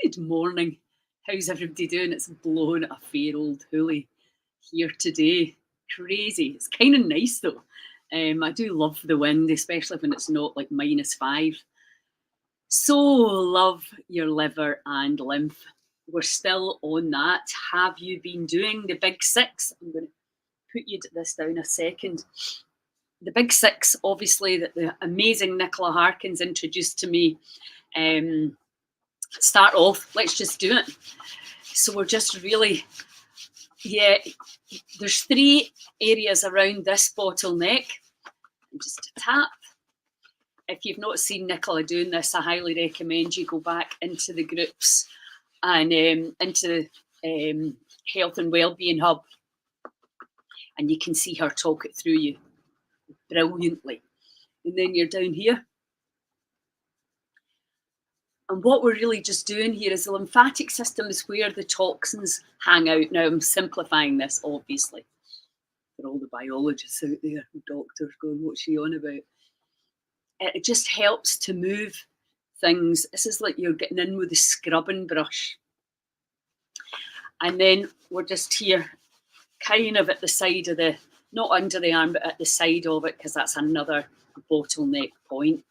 Good morning. How's everybody doing? It's blowing a fair old hoolie here today. Crazy. It's kind of nice though. I do love the wind, especially when it's not like -5. So love your liver and lymph. We're still on that. Have you been doing the big six? I'm going to put you this down a second. The big six, obviously, that the amazing Nicola Harkins introduced to me. Start off, let's just do it. So we're just really, there's 3 areas around this bottleneck. And just a tap. If you've not seen Nicola doing this, I highly recommend you go back into the groups and into the Health and Wellbeing Hub, and you can see her talk it through you brilliantly. And then you're down here. And what we're really just doing here is the lymphatic system is where the toxins hang out. Now, I'm simplifying this, obviously, for all the biologists out there, doctors going, what's she on about? It just helps to move things. This is like you're getting in with a scrubbing brush. And then we're just here, kind of at the side of the, not under the arm, but at the side of it, because that's another bottleneck point.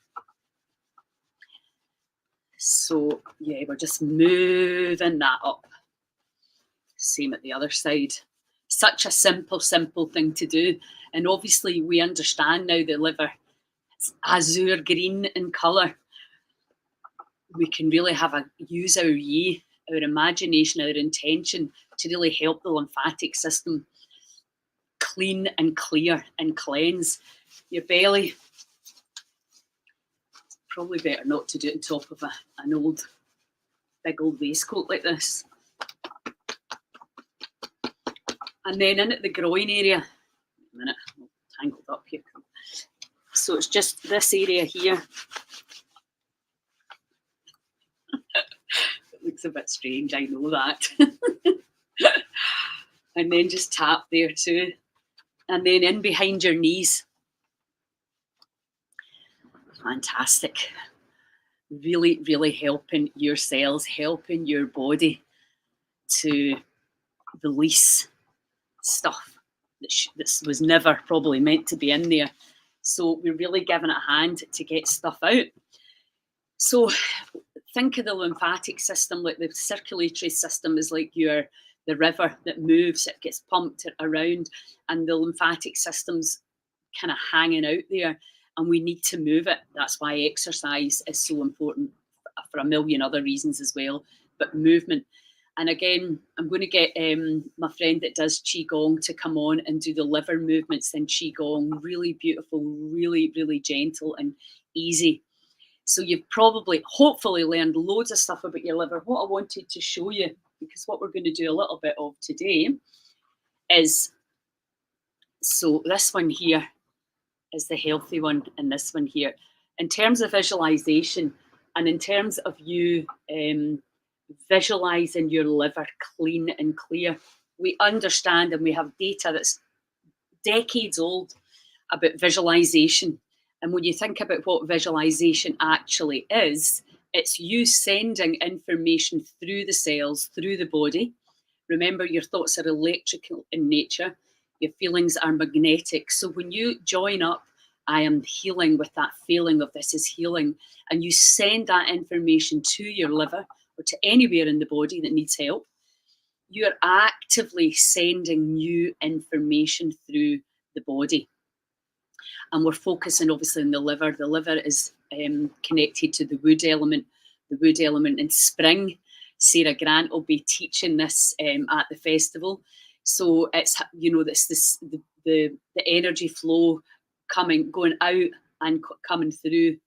So yeah, we're just moving that up. Same at the other side. Such a simple thing to do. And obviously we understand now the liver is azure green in colour. We can really use our yi, our imagination, our intention to really help the lymphatic system clean and clear and cleanse. Your belly, probably better not to do it on top of an big old waistcoat like this. And then in at the groin area, a minute, I'm tangled up here. So it's just this area here. It looks a bit strange, I know that. And then just tap there too. And then in behind your knees. Fantastic. Really, really helping your cells, helping your body to release stuff that was never probably meant to be in there. So we're really giving it a hand to get stuff out. So think of the lymphatic system, like the circulatory system is like the river that moves, it gets pumped around, and the lymphatic system's kind of hanging out there, and we need to move it. That's why exercise is so important for a million other reasons as well, but movement. And again, I'm going to get my friend that does Qigong to come on and do the liver movements in Qigong. Really beautiful, really, really gentle and easy. So you've probably, hopefully learned loads of stuff about your liver. What I wanted to show you, because what we're going to do a little bit of today is, so this one here is the healthy one, and this one here. In terms of visualization and in terms of you visualizing your liver clean and clear, we understand and we have data that's decades old about visualization. And when you think about what visualization actually is, it's you sending information through the cells, through the body. Remember, your thoughts are electrical in nature. Your feelings are magnetic. So when you join up, I am healing, with that feeling of this is healing, and you send that information to your liver or to anywhere in the body that needs help, you're actively sending new information through the body. And we're focusing obviously on the liver. The liver is connected to the wood element in spring. Sarah Grant will be teaching this at the festival. So it's, the energy flow going out and coming through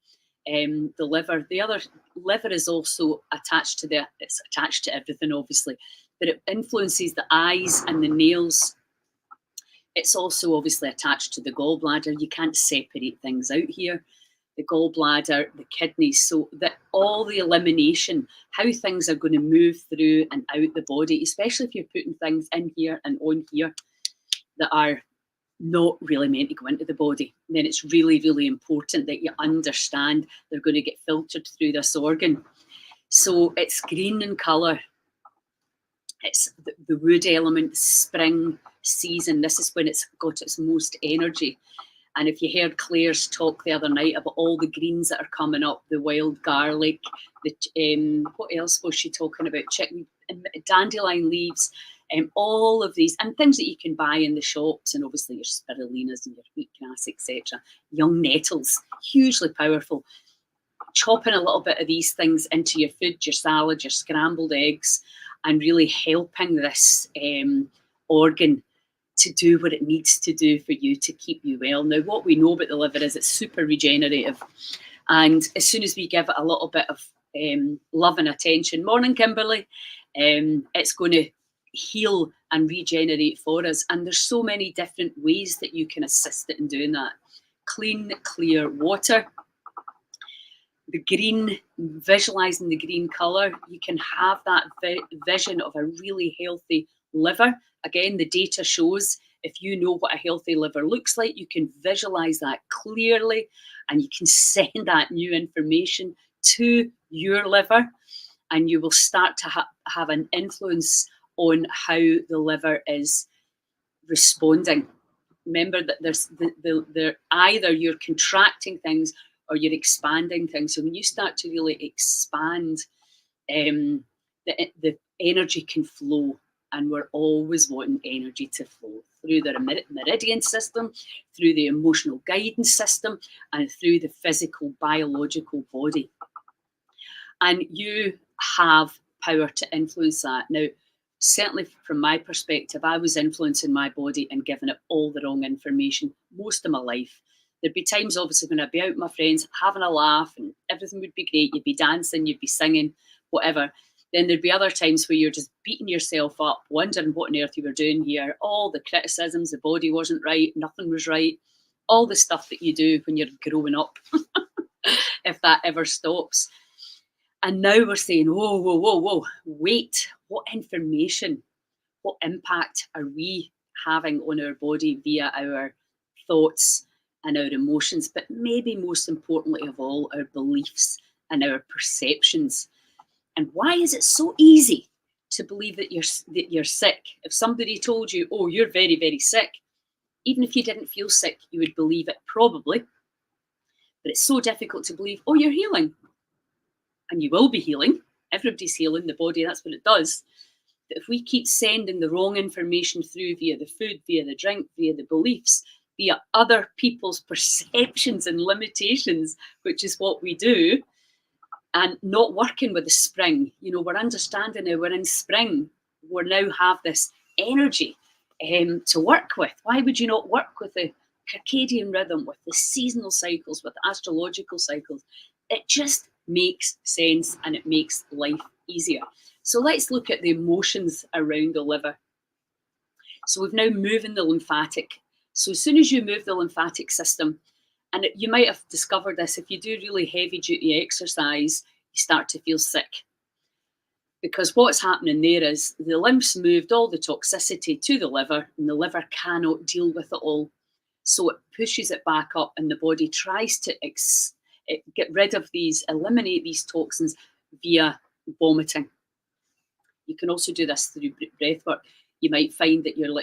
the liver. The other liver is also attached to it's attached to everything obviously, but it influences the eyes and the nails. It's also obviously attached to the gallbladder. You can't separate things out here. The gallbladder, the kidneys, so that all the elimination, how things are going to move through and out the body, especially if you're putting things in here and on here that are not really meant to go into the body, then it's really, really important that you understand they're going to get filtered through this organ. So it's green in colour. It's the wood element, spring season. This is when it's got its most energy. And if you heard Claire's talk the other night about all the greens that are coming up, the wild garlic, what else was she talking about? Dandelion leaves, all of these, and things that you can buy in the shops, and obviously your spirulinas and your wheatgrass, etc. Young nettles, hugely powerful. Chopping a little bit of these things into your food, your salad, your scrambled eggs, and really helping this organ to do what it needs to do for you to keep you well. Now, what we know about the liver is it's super regenerative. And as soon as we give it a little bit of love and attention, morning, Kimberly, it's going to heal and regenerate for us. And there's so many different ways that you can assist it in doing that. Clean, clear water. The green, visualizing the green colour, you can have that vision of a really healthy liver. Again, the data shows if you know what a healthy liver looks like, you can visualize that clearly and you can send that new information to your liver, and you will start to have an influence on how the liver is responding. Remember that there's either you're contracting things or you're expanding things. So when you start to really expand, the energy can flow. And we're always wanting energy to flow through the meridian system, through the emotional guidance system, and through the physical, biological body. And you have power to influence that. Now, certainly from my perspective, I was influencing my body and giving it all the wrong information most of my life. There'd be times, obviously, when I'd be out with my friends, having a laugh, and everything would be great. You'd be dancing, you'd be singing, whatever. Then there'd be other times where you're just beating yourself up, wondering what on earth you were doing here. All the criticisms, the body wasn't right, nothing was right. All the stuff that you do when you're growing up, if that ever stops. And now we're saying, whoa, wait, what information, what impact are we having on our body via our thoughts and our emotions, but maybe most importantly of all, our beliefs and our perceptions? And why is it so easy to believe that you're sick? If somebody told you, oh, you're very, very sick, even if you didn't feel sick, you would believe it probably. But it's so difficult to believe, oh, you're healing. And you will be healing. Everybody's healing, the body, that's what it does. But if we keep sending the wrong information through via the food, via the drink, via the beliefs, via other people's perceptions and limitations, which is what we do, and not working with the spring, we're understanding now we're in spring. We now have this energy to work with. Why would you not work with the circadian rhythm, with the seasonal cycles, with the astrological cycles? It just makes sense and it makes life easier. So let's look at the emotions around the liver. So we've now moving the lymphatic. So as soon as you move the lymphatic system, and you might have discovered this, if you do really heavy duty exercise, you start to feel sick. Because what's happening there is the lymphs moved all the toxicity to the liver, and the liver cannot deal with it all. So it pushes it back up, and the body tries to get rid of these, eliminate these toxins via vomiting. You can also do this through breath work. You might find that you're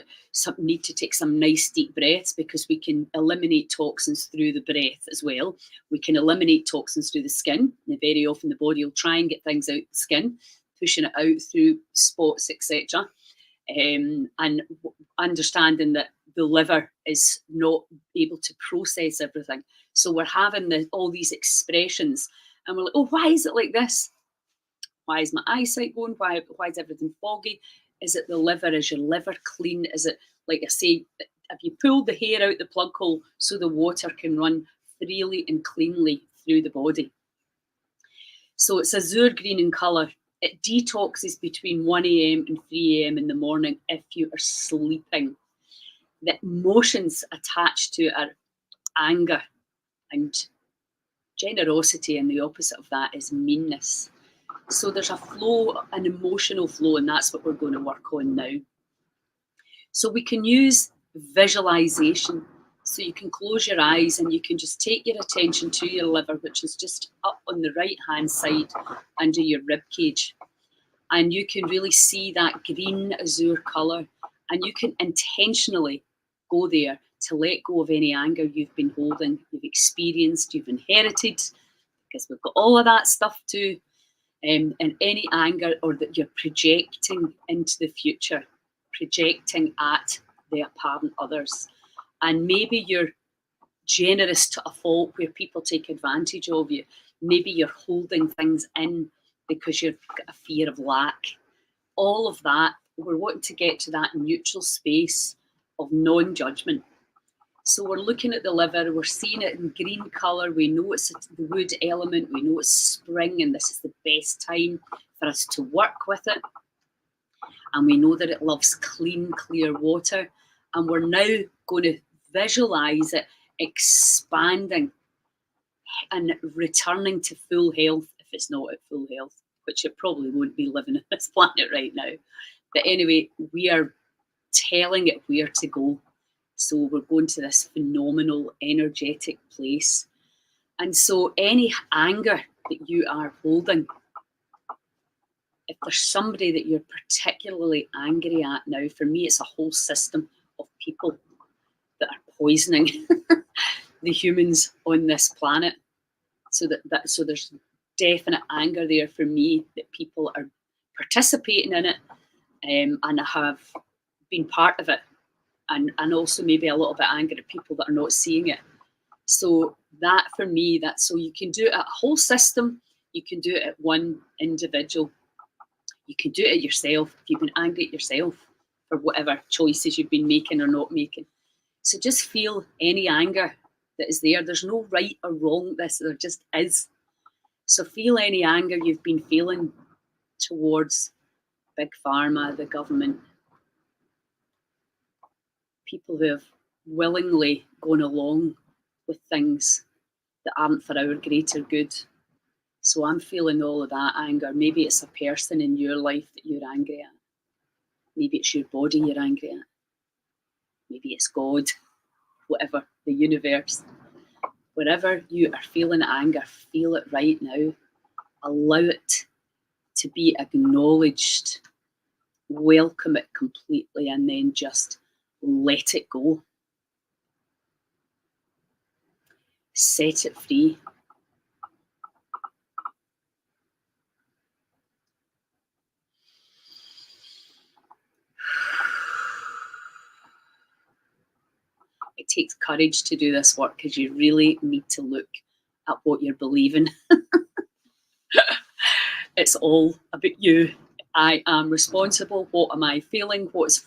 need to take some nice deep breaths, because we can eliminate toxins through the breath as well. We can eliminate toxins through the skin. And very often the body will try and get things out the skin, pushing it out through spots, etc. And understanding that the liver is not able to process everything. So we're having all these expressions, and we're like, oh, why is it like this? Why is my eyesight going? Why is everything foggy? Is it the liver? Is your liver clean? Is it, like I say, have you pulled the hair out the plug hole so the water can run freely and cleanly through the body? So it's azure green in colour. It detoxes between 1 a.m. and 3 a.m. in the morning if you are sleeping. The emotions attached to it are anger and generosity, and the opposite of that is meanness. So there's a flow, an emotional flow, and that's what we're going to work on now. So we can use visualization. So you can close your eyes and you can just take your attention to your liver, which is just up on the right-hand side under your rib cage. And you can really see that green azure colour, and you can intentionally go there to let go of any anger you've been holding, you've experienced, you've inherited, because we've got all of that stuff too, and any anger or that you're projecting into the future, projecting at the apparent others. And maybe you're generous to a fault where people take advantage of you. Maybe you're holding things in because you've got a fear of lack. All of that, we're wanting to get to that neutral space of non-judgment. So we're looking at the liver, we're seeing it in green colour, we know it's the wood element, we know it's spring and this is the best time for us to work with it. And we know that it loves clean, clear water. And we're now going to visualise it expanding and returning to full health if it's not at full health, which it probably won't be living on this planet right now. But anyway, we are telling it where to go. So we're going to this phenomenal energetic place. And so any anger that you are holding, if there's somebody that you're particularly angry at now, for me, it's a whole system of people that are poisoning the humans on this planet. So so there's definite anger there for me that people are participating in it and have been part of it. And also maybe a little bit angry at people that are not seeing it. So that for me, so you can do it at a whole system, you can do it at one individual, you can do it at yourself if you've been angry at yourself for whatever choices you've been making or not making. So just feel any anger that is there. There's no right or wrong with this, there just is. So feel any anger you've been feeling towards Big Pharma, the government, people who have willingly gone along with things that aren't for our greater good. So I'm feeling all of that anger. Maybe it's a person in your life that you're angry at. Maybe it's your body you're angry at. Maybe it's God, whatever, the universe. Wherever you are feeling anger, feel it right now. Allow it to be acknowledged. Welcome it completely and then just let it go. Set it free. It takes courage to do this work because you really need to look at what you're believing. It's all about you. I am responsible. What am I feeling? What is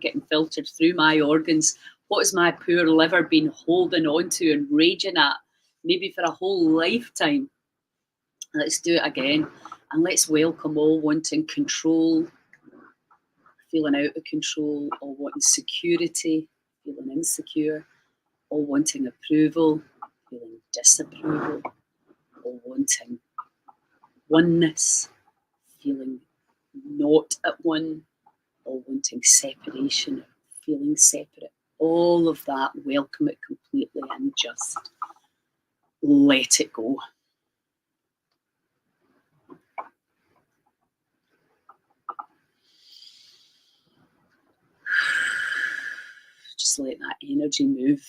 getting filtered through my organs? What has my poor liver been holding on to and raging at, maybe for a whole lifetime? Let's do it again. And let's welcome all wanting control, feeling out of control, all wanting security, feeling insecure, all wanting approval, feeling disapproval, all wanting oneness, feeling not at one, all wanting separation, feeling separate. All of that, welcome it completely and just let it go. Just let that energy move.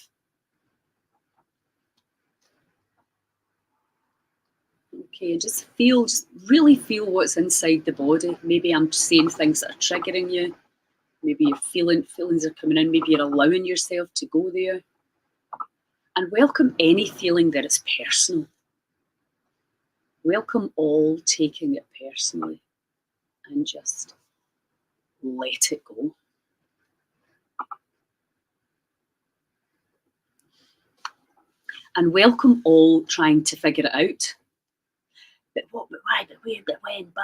Okay, and just really feel what's inside the body. Maybe I'm saying things that are triggering you. Maybe you're feelings are coming in. Maybe you're allowing yourself to go there. And welcome any feeling that is personal. Welcome all taking it personally and just let it go. And welcome all trying to figure it out. But what, but why, but where, but when, but.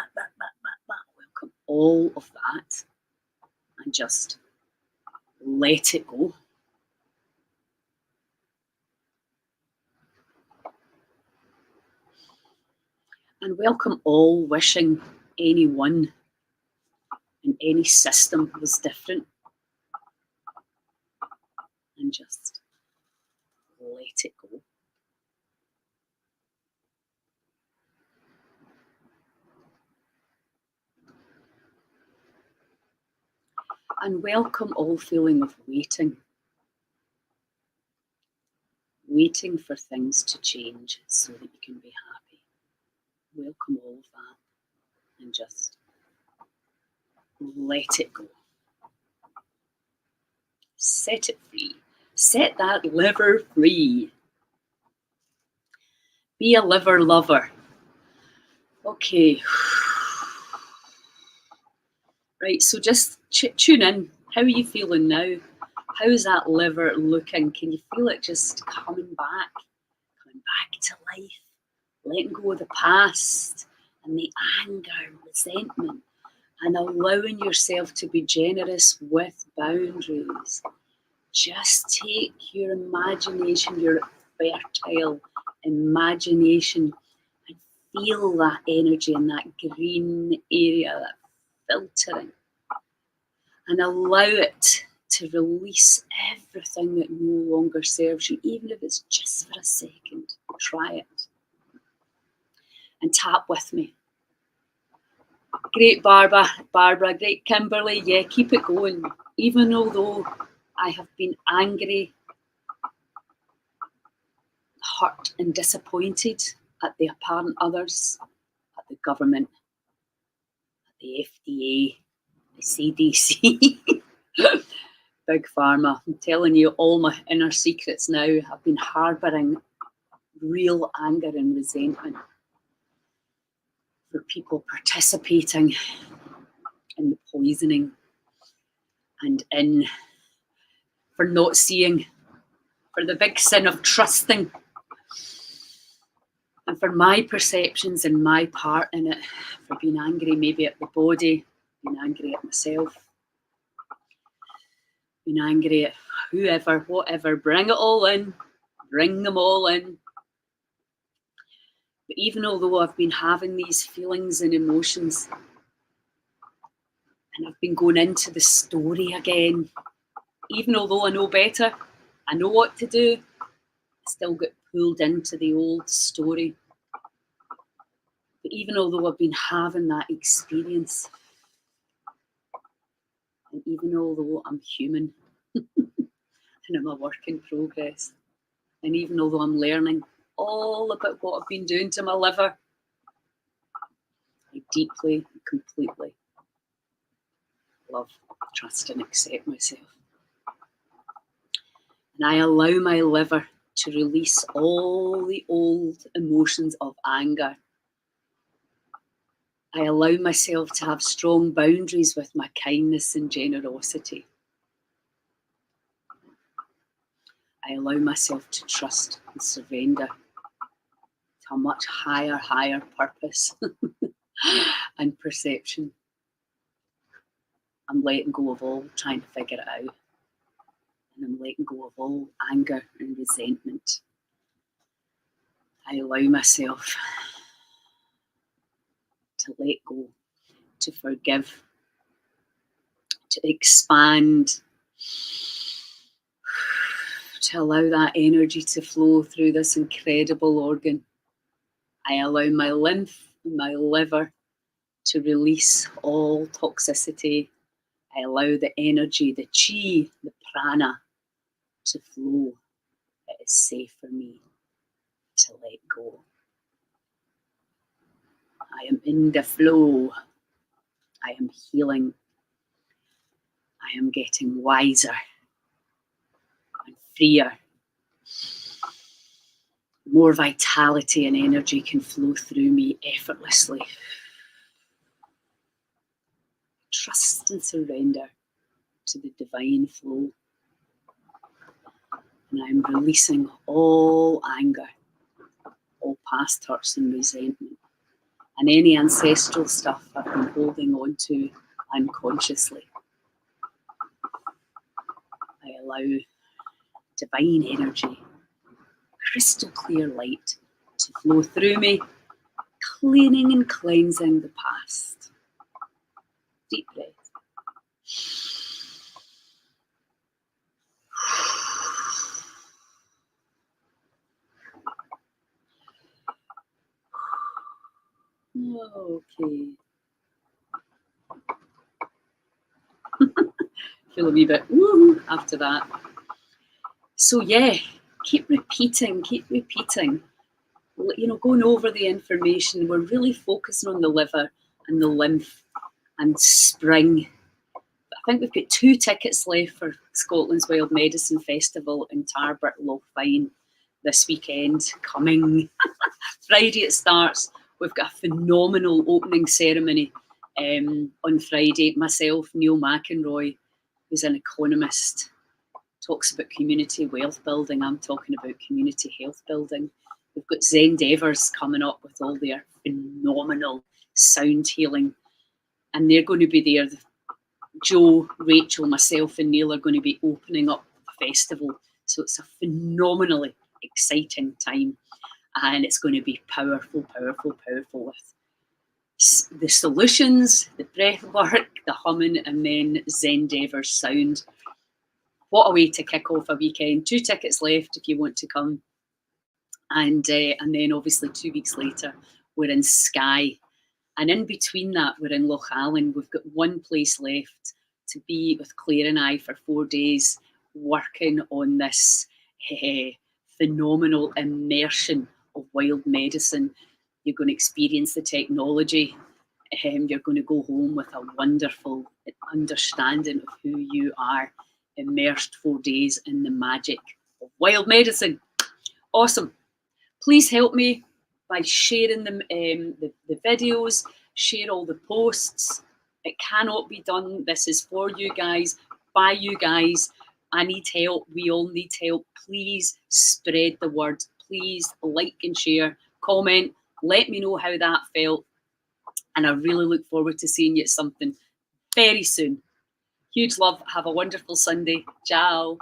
Welcome all of that and just let it go. And welcome all wishing anyone in any system was different. And just let it go. And welcome all feeling of waiting. Waiting for things to change so that you can be happy. Welcome all of that and just let it go. Set it free. Set that liver free. Be a liver lover. Okay. Right, so just tune in. How are you feeling now? How's that liver looking? Can you feel it just coming back to life? Letting go of the past and the anger, resentment, and allowing yourself to be generous with boundaries. Just take your imagination, your fertile imagination, and feel that energy in that green area, that filtering, and allow it to release everything that no longer serves you, even if it's just for a second. Try it. And tap with me. Great Barbara, great Kimberly, yeah, keep it going. Even although I have been angry, hurt and disappointed at the apparent others, at the government, at the FDA, the CDC, Big Pharma. I'm telling you, all my inner secrets now have been harbouring real anger and resentment for people participating in the poisoning and in for not seeing, for the big sin of trusting, and for my perceptions and my part in it, for being angry maybe at the body, being angry at myself, being angry at whoever, whatever. Bring it all in, bring them all in. But even although I've been having these feelings and emotions, and I've been going into the story again, even although I know better, I know what to do, I still get pulled into the old story. But even although I've been having that experience, and even although I'm human and I'm a work in progress, and even although I'm learning all about what I've been doing to my liver, I deeply, completely love, trust and accept myself. And I allow my liver to release all the old emotions of anger. I allow myself to have strong boundaries with my kindness and generosity. I allow myself to trust and surrender to a much higher purpose and perception. I'm letting go of all trying to figure it out. And I'm letting go of all anger and resentment. I allow myself to let go, to forgive, to expand, to allow that energy to flow through this incredible organ. I allow my lymph and my liver to release all toxicity. I allow the energy, the chi, the prana to flow. It is safe for me to let go. I am in the flow. I am healing. I am getting wiser and freer. More vitality and energy can flow through me effortlessly. Trust and surrender to the divine flow. And I'm releasing all anger, all past hurts and resentment, and any ancestral stuff I've been holding on to unconsciously. I allow divine energy, crystal clear light to flow through me, cleaning and cleansing the past. Deep breath. Okay. Feel a wee bit woo after that. So yeah, keep repeating, you know, going over the information. We're really focusing on the liver and the lymph and spring. I think we've got 2 tickets left for Scotland's Wild Medicine Festival in Tarbert Lochbine this weekend coming. Friday it starts. We've got a phenomenal opening ceremony on Friday. Myself, Neil McEnroy, who's an economist, talks about community wealth building. I'm talking about community health building. We've got Zen Devers coming up with all their phenomenal sound healing, and they're going to be there. Joe, Rachel, myself, and Neil are going to be opening up the festival. So it's a phenomenally exciting time, and it's going to be powerful with the solutions, the breath work, the humming, and then Zen Devers sound. What a way to kick off a weekend. 2 tickets left if you want to come. And then obviously 2 weeks later, we're in Skye. And in between that, we're in Loch Allen. We've got 1 place left to be with Claire and I for 4 days, working on this phenomenal immersion of wild medicine. You're going to experience the technology. You're going to go home with a wonderful understanding of who you are, immersed 4 days in the magic of wild medicine. Awesome. Please help me by sharing the videos, share all the posts. It cannot be done. This is for you guys, by you guys. I need help. We all need help. Please spread the word. Please like and share, comment. Let me know how that felt. And I really look forward to seeing you at something very soon. Huge love. Have a wonderful Sunday. Ciao.